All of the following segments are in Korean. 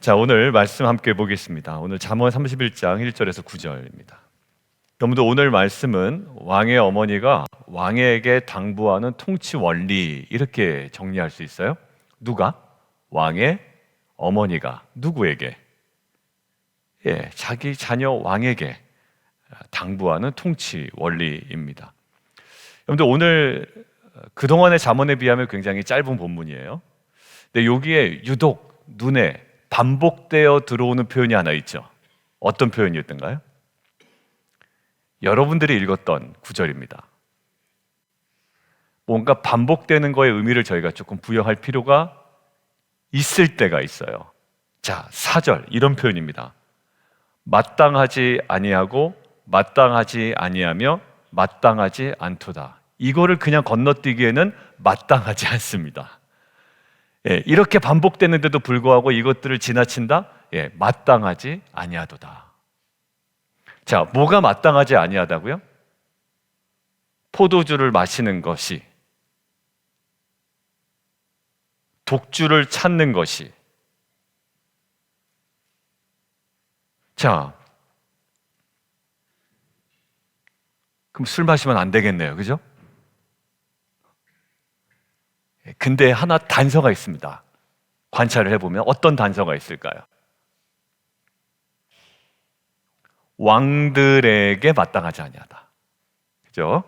자, 오늘 말씀 함께 보겠습니다. 오늘 잠언 31장 1절에서 9절입니다. 여러분들, 오늘 말씀은 왕의 어머니가 왕에게 당부하는 통치 원리, 이렇게 정리할 수 있어요. 누가? 왕의 어머니가 누구에게? 자기 자녀 왕에게 당부하는 통치 원리입니다. 여러분들, 오늘 그동안의 잠언에 비하면 굉장히 짧은 본문이에요. 근데 여기에 유독 눈에 반복되어 들어오는 표현이 하나 있죠. 어떤 표현이었던가요? 여러분들이 읽었던 구절입니다. 뭔가 반복되는 거에 의미를 저희가 조금 부여할 필요가 있을 때가 있어요. 자, 4절 이런 표현입니다. 마땅하지 아니하고 마땅하지 아니하며 마땅하지 않도다. 이거를 그냥 건너뛰기에는 마땅하지 않습니다. 이렇게 반복되는데도 불구하고 이것들을 지나친다? 마땅하지 아니하도다. 자, 뭐가 마땅하지 아니하다고요? 포도주를 마시는 것이, 독주를 찾는 것이. 자, 그럼 술 마시면 안 되겠네요, 그죠? 근데 하나 단서가 있습니다. 관찰을 해보면 어떤 단서가 있을까요? 왕들에게 마땅하지 아니하다. 그죠?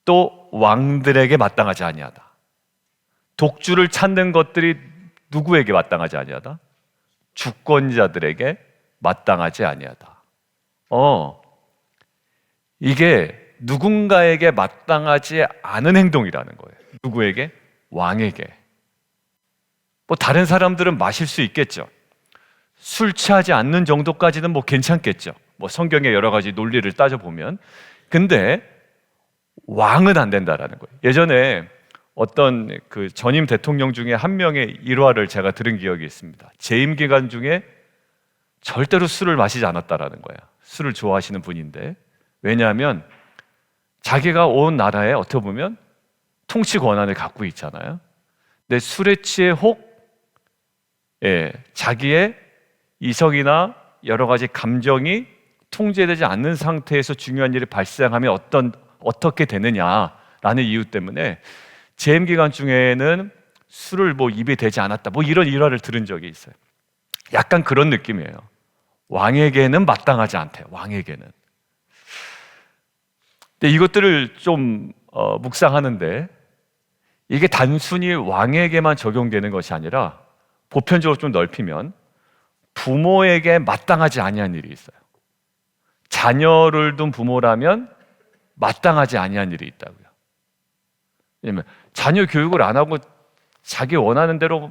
또 왕들에게 마땅하지 아니하다. 독주를 찾는 것들이 누구에게 마땅하지 아니하다? 주권자들에게 마땅하지 아니하다. 이게 누군가에게 마땅하지 않은 행동이라는 거예요. 누구에게? 왕에게. 뭐 다른 사람들은 마실 수 있겠죠. 술 취하지 않는 정도까지는 뭐 괜찮겠죠. 뭐 성경의 여러 가지 논리를 따져보면. 근데 왕은 안 된다라는 거예요. 예전에 어떤 그 전임 대통령 중에 한 명의 일화를 제가 들은 기억이 있습니다. 재임 기간 중에 절대로 술을 마시지 않았다라는 거예요. 술을 좋아하시는 분인데. 왜냐하면 자기가 온 나라에 어떻게 보면 통치 권한을 갖고 있잖아요. 근데 술에 취해 혹 자기의 이성이나 여러 가지 감정이 통제되지 않는 상태에서 중요한 일이 발생하면 어떻게 되느냐라는 이유 때문에 재임 기간 중에는 술을 뭐 입에 대지 않았다, 뭐 이런 일화를 들은 적이 있어요. 약간 그런 느낌이에요. 왕에게는 마땅하지 않대요. 왕에게는. 근데 이것들을 좀 묵상하는데 이게 단순히 왕에게만 적용되는 것이 아니라 보편적으로 좀 넓히면 부모에게 마땅하지 아니한 일이 있어요. 자녀를 둔 부모라면 마땅하지 아니한 일이 있다고요. 왜냐면 자녀 교육을 안 하고 자기 원하는 대로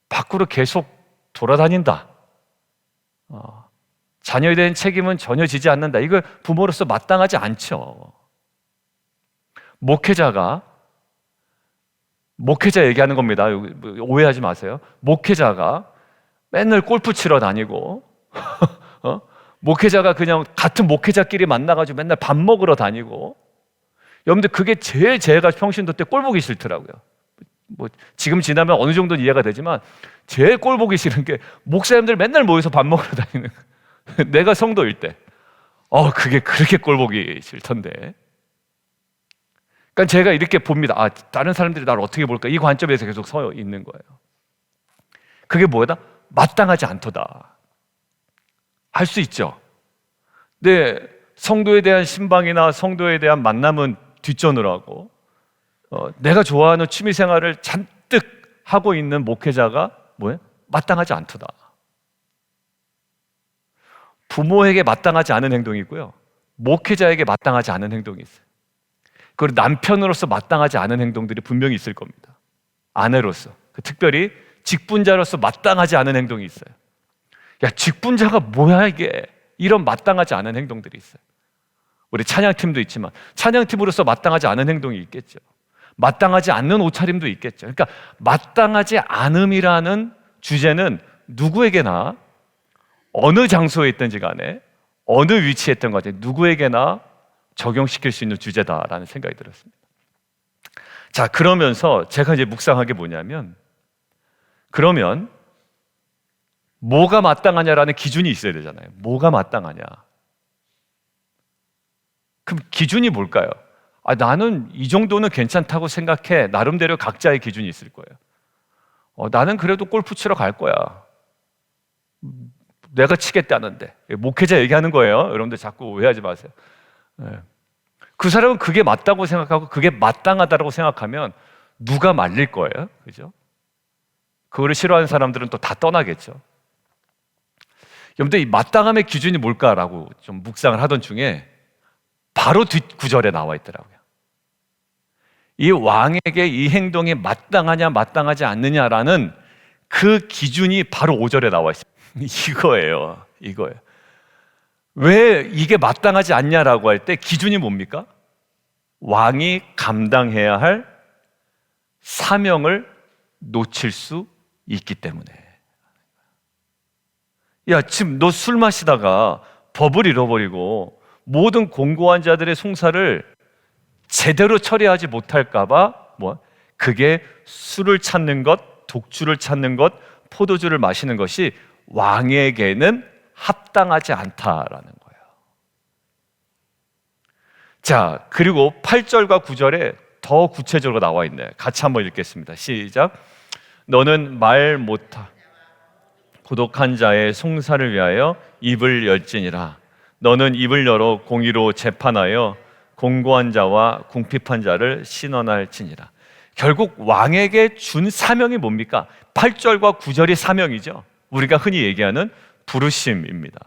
밖으로 계속 돌아다닌다. 자녀에 대한 책임은 전혀 지지 않는다. 이거 부모로서 마땅하지 않죠. 목회자 얘기하는 겁니다. 오해하지 마세요. 목회자가 맨날 골프 치러 다니고 목회자가 그냥 같은 목회자끼리 만나가지고 맨날 밥 먹으러 다니고, 여러분들 그게 제일 제가 평신도 때 꼴 보기 싫더라고요. 뭐 지금 지나면 어느 정도는 이해가 되지만 제일 꼴 보기 싫은 게 목사님들 맨날 모여서 밥 먹으러 다니는 내가 성도일 때 그게 그렇게 꼴 보기 싫던데. 그러니까 제가 이렇게 봅니다. 다른 사람들이 나를 어떻게 볼까? 이 관점에서 계속 서 있는 거예요. 그게 뭐다? 마땅하지 않도다. 할 수 있죠. 근데 성도에 대한 신방이나 성도에 대한 만남은 뒷전으로 하고 내가 좋아하는 취미 생활을 잔뜩 하고 있는 목회자가 뭐예요? 마땅하지 않도다. 부모에게 마땅하지 않은 행동이 있고요, 목회자에게 마땅하지 않은 행동이 있어요. 그리고 남편으로서 마땅하지 않은 행동들이 분명히 있을 겁니다. 아내로서, 특별히 직분자로서 마땅하지 않은 행동이 있어요. 야, 직분자가 뭐야 이게? 이런 마땅하지 않은 행동들이 있어요. 우리 찬양팀도 있지만 찬양팀으로서 마땅하지 않은 행동이 있겠죠. 마땅하지 않는 옷차림도 있겠죠. 그러니까 마땅하지 않음이라는 주제는 누구에게나 어느 장소에 있든지 간에 어느 위치에 있든 간에 누구에게나 적용시킬 수 있는 주제다라는 생각이 들었습니다. 자, 그러면서 제가 이제 묵상한 게 뭐냐면 그러면 뭐가 마땅하냐라는 기준이 있어야 되잖아요. 뭐가 마땅하냐? 그럼 기준이 뭘까요? 나는 이 정도는 괜찮다고 생각해. 나름대로 각자의 기준이 있을 거예요. 나는 그래도 골프 치러 갈 거야. 내가 치겠다는데. 목회자 얘기하는 거예요. 여러분들 자꾸 오해하지 마세요. 그 사람은 그게 맞다고 생각하고 그게 마땅하다고 생각하면 누가 말릴 거예요? 그죠? 그거를 싫어하는 사람들은 또 다 떠나겠죠. 여러분들 이 마땅함의 기준이 뭘까라고 좀 묵상을 하던 중에 바로 뒷 구절에 나와 있더라고요. 이 왕에게 이 행동이 마땅하냐 마땅하지 않느냐라는 그 기준이 바로 5절에 나와 있어요. 이거예요. 왜 이게 마땅하지 않냐라고 할 때 기준이 뭡니까? 왕이 감당해야 할 사명을 놓칠 수 있기 때문에. 야, 지금 너 술 마시다가 법을 잃어버리고 모든 공고한 자들의 송사를 제대로 처리하지 못할까봐 그게 술을 찾는 것, 독주를 찾는 것, 포도주를 마시는 것이 왕에게는 합당하지 않다라는 거예요. 자, 그리고 8절과 9절에 더 구체적으로 나와 있네요. 같이 한번 읽겠습니다. 시작. 너는 말 못하 고독한 자의 송사를 위하여 입을 열지니라. 너는 입을 열어 공의로 재판하여 공고한 자와 궁핍한 자를 신원할지니라. 결국 왕에게 준 사명이 뭡니까? 8절과 9절이 사명이죠. 우리가 흔히 얘기하는 부르심입니다.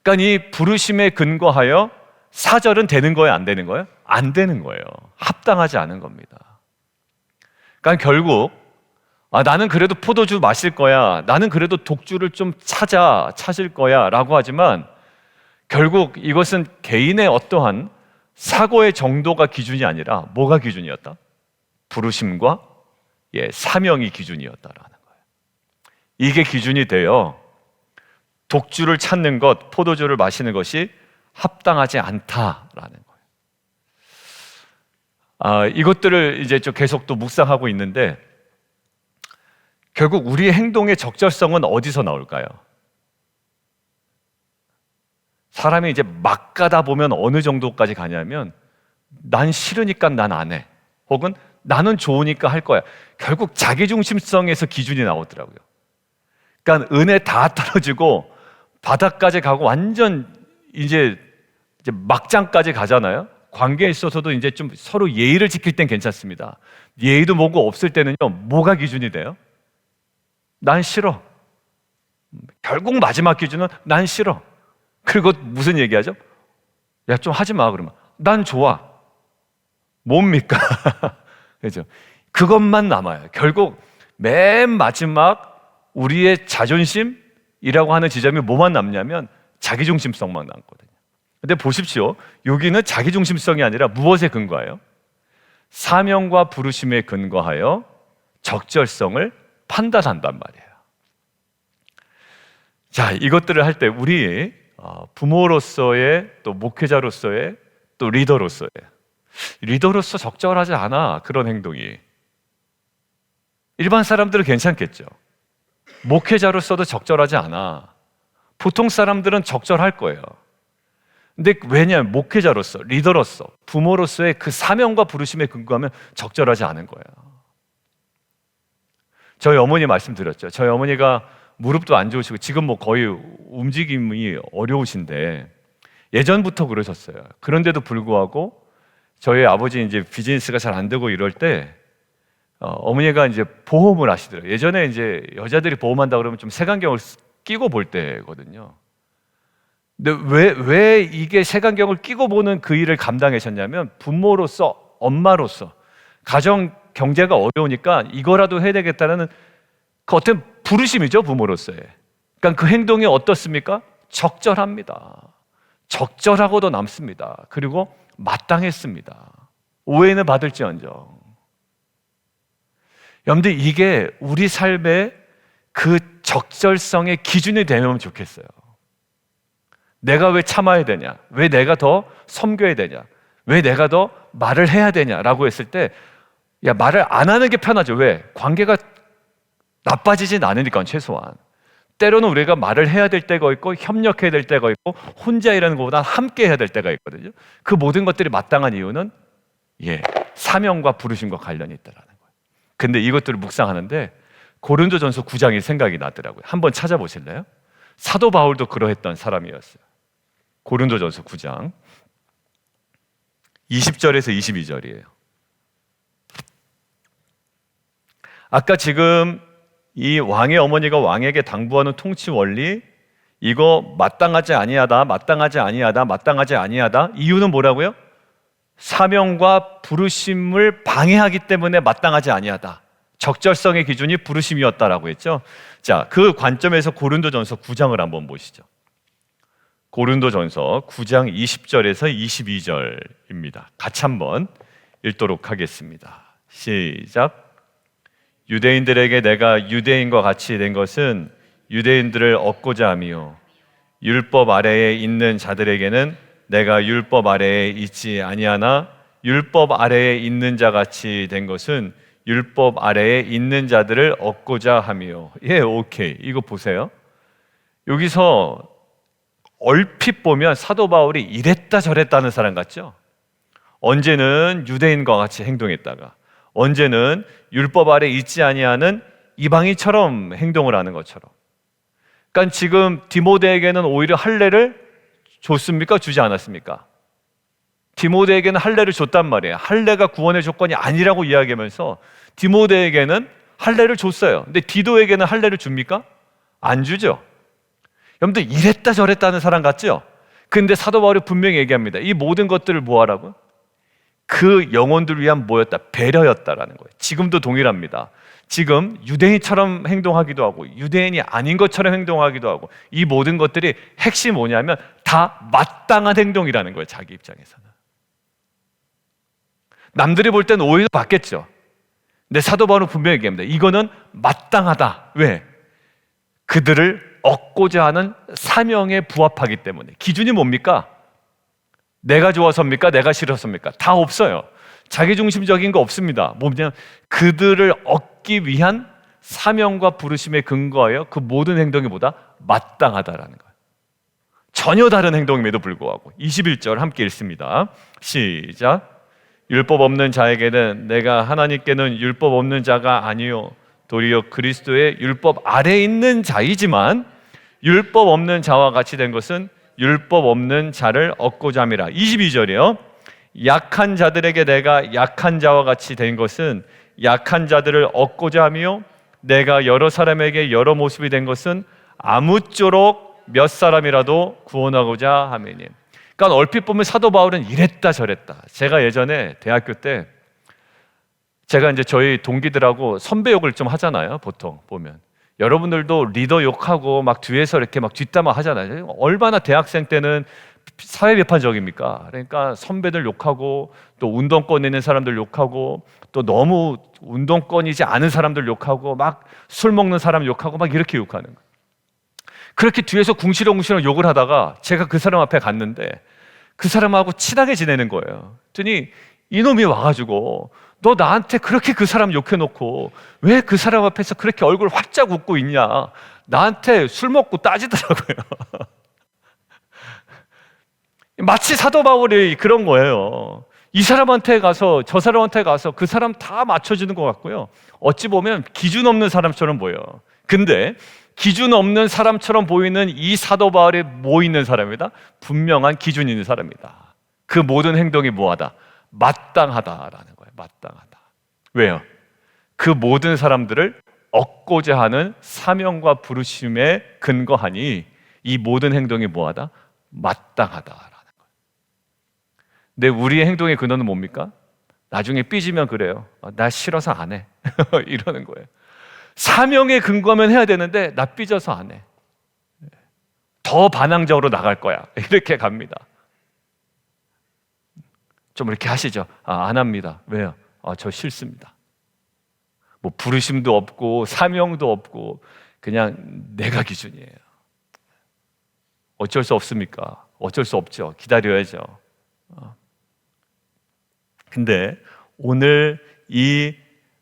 그러니까 이 부르심에 근거하여 4절은 되는 거예요? 안 되는 거예요? 안 되는 거예요. 합당하지 않은 겁니다. 그러니까 결국 나는 그래도 포도주 마실 거야, 나는 그래도 독주를 좀 찾을 거야 라고 하지만 결국 이것은 개인의 어떠한 사고의 정도가 기준이 아니라 뭐가 기준이었다? 부르심과 사명이 기준이었다라는 거예요. 이게 기준이 되어 독주를 찾는 것, 포도주를 마시는 것이 합당하지 않다라는 거예요. 이것들을 이제 좀 계속 또 묵상하고 있는데 결국 우리의 행동의 적절성은 어디서 나올까요? 사람이 이제 막 가다 보면 어느 정도까지 가냐면 난 싫으니까 난 안 해. 혹은 나는 좋으니까 할 거야. 결국 자기중심성에서 기준이 나오더라고요. 그러니까 은혜 다 떨어지고 바닥까지 가고 완전 이제 막장까지 가잖아요. 관계에 있어서도 이제 좀 서로 예의를 지킬 땐 괜찮습니다. 예의도 뭐고 없을 때는요, 뭐가 기준이 돼요? 난 싫어. 결국 마지막 기준은 난 싫어. 그리고 무슨 얘기하죠? 야, 좀 하지 마, 그러면. 난 좋아. 뭡니까? 그죠? 그것만 남아요. 결국 맨 마지막 우리의 자존심이라고 하는 지점이 뭐만 남냐면 자기중심성만 남거든요. 근데 보십시오. 여기는 자기중심성이 아니라 무엇에 근거해요? 사명과 부르심에 근거하여 적절성을 판단한단 말이에요. 자, 이것들을 할 때 우리 부모로서의 또 목회자로서의 또 리더로서 적절하지 않아, 그런 행동이. 일반 사람들은 괜찮겠죠. 목회자로서도 적절하지 않아. 보통 사람들은 적절할 거예요. 근데 왜냐하면 목회자로서, 리더로서, 부모로서의 그 사명과 부르심에 근거하면 적절하지 않은 거예요. 저희 어머니 말씀드렸죠. 저희 어머니가 무릎도 안 좋으시고 지금 뭐 거의 움직임이 어려우신데 예전부터 그러셨어요. 그런데도 불구하고 저희 아버지 이제 비즈니스가 잘 안 되고 이럴 때 어머니가 이제 보험을 하시더라고요. 예전에 이제 여자들이 보험한다 그러면 좀 색안경을 끼고 볼 때거든요. 근데 왜 이게 색안경을 끼고 보는 그 일을 감당하셨냐면 부모로서, 엄마로서 가정 경제가 어려우니까 이거라도 해야 되겠다는 그 어떤 부르심이죠, 부모로서의. 그러니까 그 행동이 어떻습니까? 적절합니다. 적절하고도 남습니다. 그리고 마땅했습니다. 오해는 받을지언정. 여러분들, 이게 우리 삶의 그 적절성의 기준이 되면 좋겠어요. 내가 왜 참아야 되냐? 왜 내가 더 섬겨야 되냐? 왜 내가 더 말을 해야 되냐라고 했을 때, 야, 말을 안 하는 게 편하죠. 왜? 관계가 나빠지진 않으니까 최소한. 때로는 우리가 말을 해야 될 때가 있고 협력해야 될 때가 있고 혼자 일하는 것보다 함께 해야 될 때가 있거든요. 그 모든 것들이 마땅한 이유는 사명과 부르심과 관련이 있다라는 거예요. 근데 이것들을 묵상하는데 고린도전서 9장이 생각이 나더라고요. 한번 찾아보실래요? 사도 바울도 그러했던 사람이었어요. 고린도전서 9장 20절에서 22절이에요. 아까 지금 이 왕의 어머니가 왕에게 당부하는 통치 원리, 이거 마땅하지 아니하다, 마땅하지 아니하다, 마땅하지 아니하다. 이유는 뭐라고요? 사명과 부르심을 방해하기 때문에 마땅하지 아니하다. 적절성의 기준이 부르심이었다라고 했죠. 자, 그 관점에서 고린도전서 9장을 한번 보시죠. 고린도전서 9장 20절에서 22절입니다. 같이 한번 읽도록 하겠습니다. 시작. 유대인들에게 내가 유대인과 같이 된 것은 유대인들을 얻고자 함이요 율법 아래에 있는 자들에게는 내가 율법 아래에 있지 아니하나 율법 아래에 있는 자 같이 된 것은 율법 아래에 있는 자들을 얻고자 함이요. 오케이. 이거 보세요. 여기서 얼핏 보면 사도 바울이 이랬다 저랬다는 사람 같죠? 언제는 유대인과 같이 행동했다가 언제는 율법 아래 있지 아니하는 이방인처럼 행동을 하는 것처럼. 그러니까 지금 디모데에게는 오히려 할례를 줬습니까? 주지 않았습니까? 디모데에게는 할례를 줬단 말이에요. 할례가 구원의 조건이 아니라고 이야기하면서 디모데에게는 할례를 줬어요. 근데 디도에게는 할례를 줍니까? 안 주죠. 여러분들 이랬다 저랬다는 사람 같죠? 근데 사도 바울이 분명히 얘기합니다. 이 모든 것들을 뭐하라고? 그 영혼들을 위한 뭐였다? 배려였다라는 거예요. 지금도 동일합니다. 지금 유대인처럼 행동하기도 하고 유대인이 아닌 것처럼 행동하기도 하고 이 모든 것들이 핵심이 뭐냐면 다 마땅한 행동이라는 거예요. 자기 입장에서는. 남들이 볼 때는 오히려 받겠죠. 근데 사도 바울은 분명히 얘기합니다. 이거는 마땅하다. 왜? 그들을 얻고자 하는 사명에 부합하기 때문에. 기준이 뭡니까? 내가 좋아서입니까? 내가 싫어서입니까? 다 없어요. 자기중심적인 거 없습니다. 뭐냐? 그들을 얻기 위한 사명과 부르심에 근거하여 그 모든 행동이 보다 마땅하다라는 거예요. 전혀 다른 행동임에도 불구하고 21절 함께 읽습니다. 시작. 율법 없는 자에게는 내가 하나님께는 율법 없는 자가 아니요 도리어 그리스도의 율법 아래 있는 자이지만 율법 없는 자와 같이 된 것은 율법 없는 자를 얻고자 함이라. 22절이요. 약한 자들에게 내가 약한 자와 같이 된 것은 약한 자들을 얻고자 하며 내가 여러 사람에게 여러 모습이 된 것은 아무쪼록 몇 사람이라도 구원하고자 함이니. 그러니까 얼핏 보면 사도 바울은 이랬다 저랬다. 제가 예전에 대학교 때 제가 이제 저희 동기들하고 선배 욕을 좀 하잖아요. 보통 보면 여러분들도 리더 욕하고 막 뒤에서 이렇게 막 뒷담화 하잖아요. 얼마나 대학생 때는 사회 비판적입니까? 그러니까 선배들 욕하고 또 운동권 있는 사람들 욕하고 또 너무 운동권이지 않은 사람들 욕하고 막 술 먹는 사람 욕하고 막 이렇게 욕하는 거예요. 그렇게 뒤에서 궁시렁궁시렁 욕을 하다가 제가 그 사람 앞에 갔는데 그 사람하고 친하게 지내는 거예요. 그랬더니 이놈이 와가지고 너 나한테 그렇게 그 사람 욕해놓고 왜 그 사람 앞에서 그렇게 얼굴 활짝 웃고 있냐, 나한테 술 먹고 따지더라고요. 마치 사도 바울이 그런 거예요. 이 사람한테 가서 저 사람한테 가서 그 사람 다 맞춰주는 것 같고요, 어찌 보면 기준 없는 사람처럼 보여요. 근데 기준 없는 사람처럼 보이는 이 사도 바울이 뭐 있는 사람이다? 분명한 기준 있는 사람이다. 그 모든 행동이 뭐하다? 마땅하다라는 거예요. 마땅하다. 왜요? 그 모든 사람들을 얻고자 하는 사명과 부르심에 근거하니 이 모든 행동이 뭐하다? 마땅하다라는 거예요. 근데 우리의 행동의 근원은 뭡니까? 나중에 삐지면 그래요. 나 싫어서 안 해. 이러는 거예요. 사명에 근거하면 해야 되는데 나 삐져서 안 해. 더 반항적으로 나갈 거야. 이렇게 갑니다. 좀 이렇게 하시죠. 안 합니다. 왜요? 저 싫습니다. 뭐 부르심도 없고 사명도 없고 그냥 내가 기준이에요. 어쩔 수 없습니까? 어쩔 수 없죠. 기다려야죠. 근데 오늘 이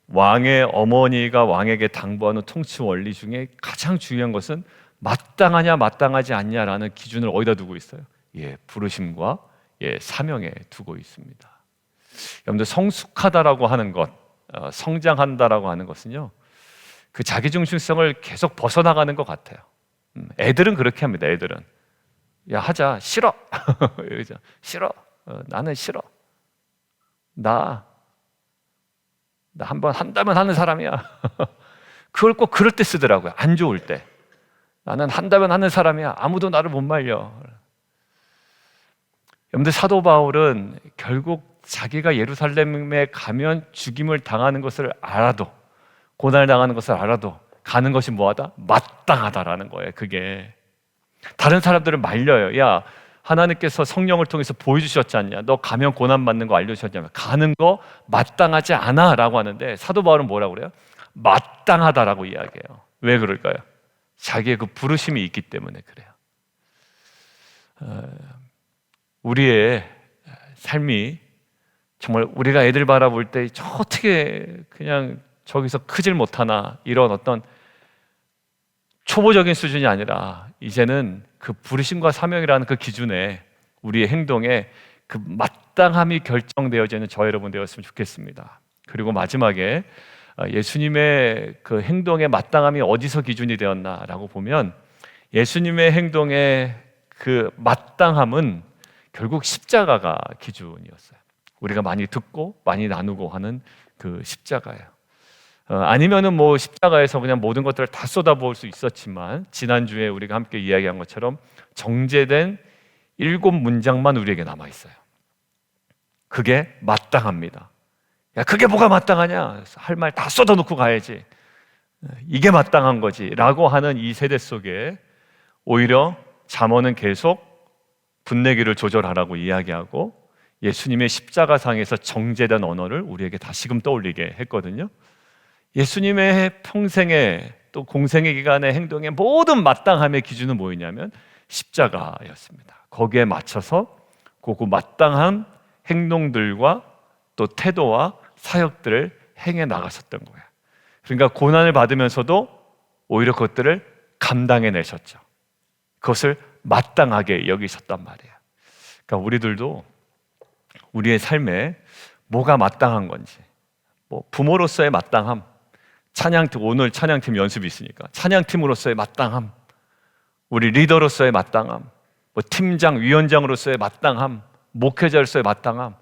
왕의 어머니가 왕에게 당부하는 통치 원리 중에 가장 중요한 것은 마땅하냐 마땅하지 않냐라는 기준을 어디다 두고 있어요? 부르심과 사명에 두고 있습니다. 여러분들 성숙하다라고 하는 것, 성장한다라고 하는 것은요, 그 자기중심성을 계속 벗어나가는 것 같아요. 애들은 그렇게 합니다. 애들은 야 하자, 싫어. 싫어. 나는 싫어. 나 한번 한다면 하는 사람이야. 그걸 꼭 그럴 때 쓰더라고요. 안 좋을 때. 나는 한다면 하는 사람이야. 아무도 나를 못 말려. 여러분들, 사도 바울은 결국 자기가 예루살렘에 가면 죽임을 당하는 것을 알아도, 고난을 당하는 것을 알아도 가는 것이 뭐하다? 마땅하다라는 거예요. 그게 다른 사람들은 말려요. 야, 하나님께서 성령을 통해서 보여주셨지 않냐? 너 가면 고난받는 거 알려주셨냐면 가는 거 마땅하지 않아 라고 하는데, 사도 바울은 뭐라고 그래요? 마땅하다라고 이야기해요. 왜 그럴까요? 자기의 그 부르심이 있기 때문에 그래요. 우리의 삶이 정말 우리가 애들 바라볼 때 저 어떻게 그냥 저기서 크질 못하나, 이런 어떤 초보적인 수준이 아니라 이제는 그 부르심과 사명이라는 그 기준에 우리의 행동에 그 마땅함이 결정되어지는 저 여러분 되었으면 좋겠습니다. 그리고 마지막에 예수님의 그 행동의 마땅함이 어디서 기준이 되었나라고 보면, 예수님의 행동의 그 마땅함은 결국 십자가가 기준이었어요. 우리가 많이 듣고 많이 나누고 하는 그 십자가예요. 아니면은 뭐 십자가에서 그냥 모든 것들을 다 쏟아부을 수 있었지만, 지난주에 우리가 함께 이야기한 것처럼 정제된 7문장만 우리에게 남아 있어요. 그게 마땅합니다. 야, 그게 뭐가 마땅하냐? 할 말 다 쏟아놓고 가야지. 이게 마땅한 거지 라고 하는 이 세대 속에 오히려 잠언은 계속 분내기를 조절하라고 이야기하고, 예수님의 십자가상에서 정제된 언어를 우리에게 다시금 떠올리게 했거든요. 예수님의 평생의 또 공생의 기간의 행동의 모든 마땅함의 기준은 뭐였냐면 십자가였습니다. 거기에 맞춰서 그 마땅한 행동들과 또 태도와 사역들을 행해 나가셨던 거예요. 그러니까 고난을 받으면서도 오히려 그것들을 감당해 내셨죠. 그것을 마땅하게 여기셨단 말이에요. 그러니까 우리들도 우리의 삶에 뭐가 마땅한 건지, 뭐 부모로서의 마땅함, 찬양팀, 오늘 찬양팀 연습이 있으니까 찬양팀으로서의 마땅함, 우리 리더로서의 마땅함, 뭐 팀장, 위원장으로서의 마땅함, 목회자로서의 마땅함,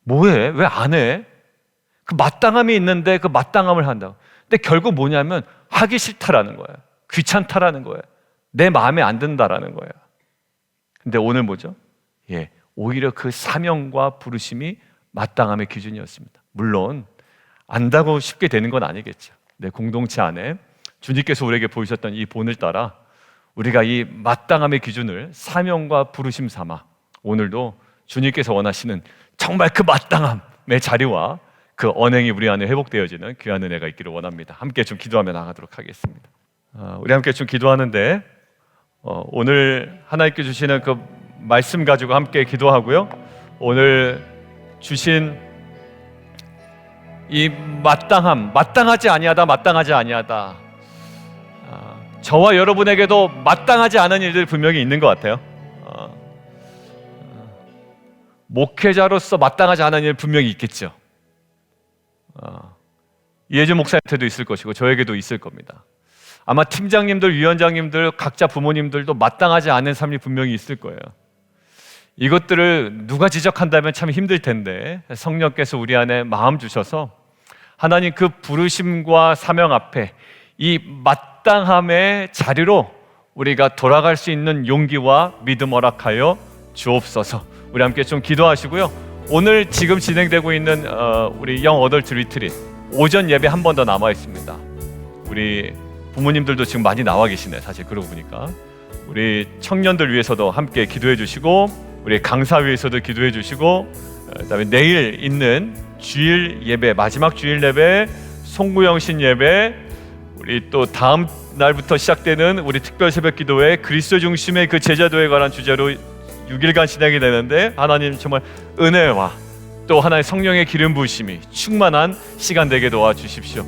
뭐해? 왜 안 해? 그 마땅함이 있는데 그 마땅함을 한다고. 근데 결국 뭐냐면 하기 싫다라는 거예요. 귀찮다라는 거예요. 내 마음에 안 든다라는 거예요. 근데 오늘 뭐죠? 오히려 그 사명과 부르심이 마땅함의 기준이었습니다. 물론 안다고 쉽게 되는 건 아니겠죠. 내 공동체 안에 주님께서 우리에게 보이셨던 이 본을 따라 우리가 이 마땅함의 기준을 사명과 부르심 삼아 오늘도 주님께서 원하시는 정말 그 마땅함의 자리와 그 언행이 우리 안에 회복되어지는 귀한 은혜가 있기를 원합니다. 함께 좀 기도하며 나가도록 하겠습니다. 우리 함께 좀 기도하는데 오늘 하나님께 주시는 그 말씀 가지고 함께 기도하고요. 오늘 주신 이 마땅함, 마땅하지 아니하다, 마땅하지 아니하다. 저와 여러분에게도 마땅하지 않은 일들이 분명히 있는 것 같아요. 목회자로서 마땅하지 않은 일 분명히 있겠죠. 이혜준 목사님한테도 있을 것이고 저에게도 있을 겁니다. 아마 팀장님들, 위원장님들, 각자 부모님들도 마땅하지 않은 삶이 분명히 있을 거예요. 이것들을 누가 지적한다면 참 힘들 텐데 성령께서 우리 안에 마음 주셔서 하나님 그 부르심과 사명 앞에 이 마땅함의 자리로 우리가 돌아갈 수 있는 용기와 믿음 허락하여 주옵소서. 우리 함께 좀 기도하시고요. 오늘 지금 진행되고 있는 우리 영 어덜트 리트릿 오전 예배 한 번 더 남아 있습니다. 우리 부모님들도 지금 많이 나와 계시네. 사실 그러고 보니까 우리 청년들 위해서도 함께 기도해 주시고, 우리 강사 위해서도 기도해 주시고, 그다음에 내일 있는 주일 예배, 마지막 주일 예배, 송구영신 예배, 우리 또 다음 날부터 시작되는 우리 특별 새벽 기도회 그리스도 중심의 그 제자도에 관한 주제로 6일간 진행이 되는데 하나님 정말 은혜와 또 하나의 성령의 기름 부으심이 충만한 시간 되게 도와주십시오.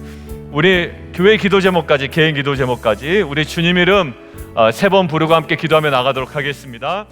우리 교회 기도 제목까지, 개인 기도 제목까지 우리 주님 이름 3번 부르고 함께 기도하며 나가도록 하겠습니다.